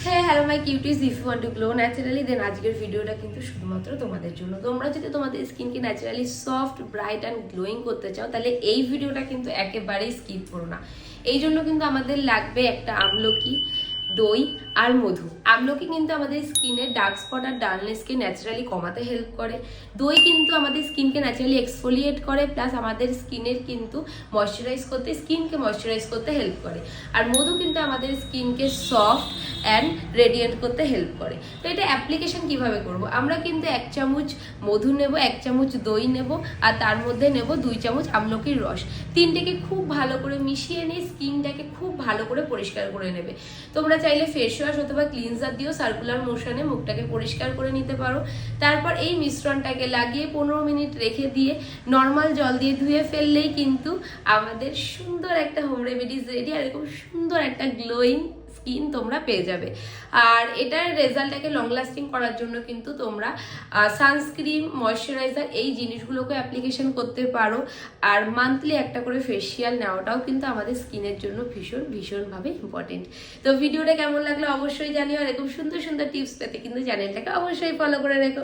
হ্যাঁ hello my cuties, if you want to glow naturally then আজকের ভিডিওটা কিন্তু শুধুমাত্র তোমাদের জন্য। তোমরা যদি তোমাদের স্কিনকে naturally soft, bright and glowing করতে চাও তাহলে এই ভিডিওটা কিন্তু একেবারেই স্কিপ করো না। এই জন্য কিন্তু আমাদের লাগবে একটা আমলকি, দই আর মধু। আমলকি কিন্তু আমাদের স্কিনের ডার্ক স্পট আর ডালনেসকে ন্যাচারালি কমাতে হেল্প করে। দই কিন্তু আমাদের স্কিনকে ন্যাচারালি এক্সফোলিয়েট করে, প্লাস আমাদের স্কিনের কিন্তু স্কিনকে ময়শ্চারাইজ করতে হেল্প করে। আর মধু কিন্তু আমাদের স্কিনকে সফট অ্যান্ড রেডিয়েন্ট করতে হেল্প করে। তো এটা অ্যাপ্লিকেশন কিভাবে করব? আমরা কিন্তু 1 চামচ মধু নেব, 1 চামচ দই নেব, আর তার মধ্যে নেব 2 চামচ আমলকির রস। তিনটেকে খুব ভালো করে মিশিয়ে নিয়ে স্কিনটাকে খুব ভালো করে পরিষ্কার করে নেবে। তোমরা চাইলে ফেস ওয়াশ অথবা ক্লিনজার দিয়েও সার্কুলার মোশনে মুখটাকে পরিষ্কার করে নিতে পারো। তারপর এই মিশ্রণটাকে লাগিয়ে 15 মিনিট রেখে দিয়ে নর্মাল জল দিয়ে ধুয়ে ফেললেই কিন্তু আমাদের সুন্দর একটা হোম রেমেডিজ রেডি, আর এরকম সুন্দর একটা গ্লোয়িং স্কিন তোমরা পেয়ে যাবে। আর এটার রেজাল্টটাকে লং লাস্টিং করার জন্য কিন্তু তোমরা সানস্ক্রিন, ময়শ্চারাইজার এই জিনিসগুলোকে অ্যাপ্লিকেশন করতে পারো। আর মান্থলি একটা করে ফেসিয়াল নেওয়াটাও কিন্তু আমাদের স্কিনের জন্য ভীষণভাবে ইম্পর্টেন্ট। তো ভিডিওটা কেমন লাগলো অবশ্যই জানিও, আর এরকম সুন্দর সুন্দর টিপস পেতে কিন্তু চ্যানেলটাকে অবশ্যই ফলো করে রেখো।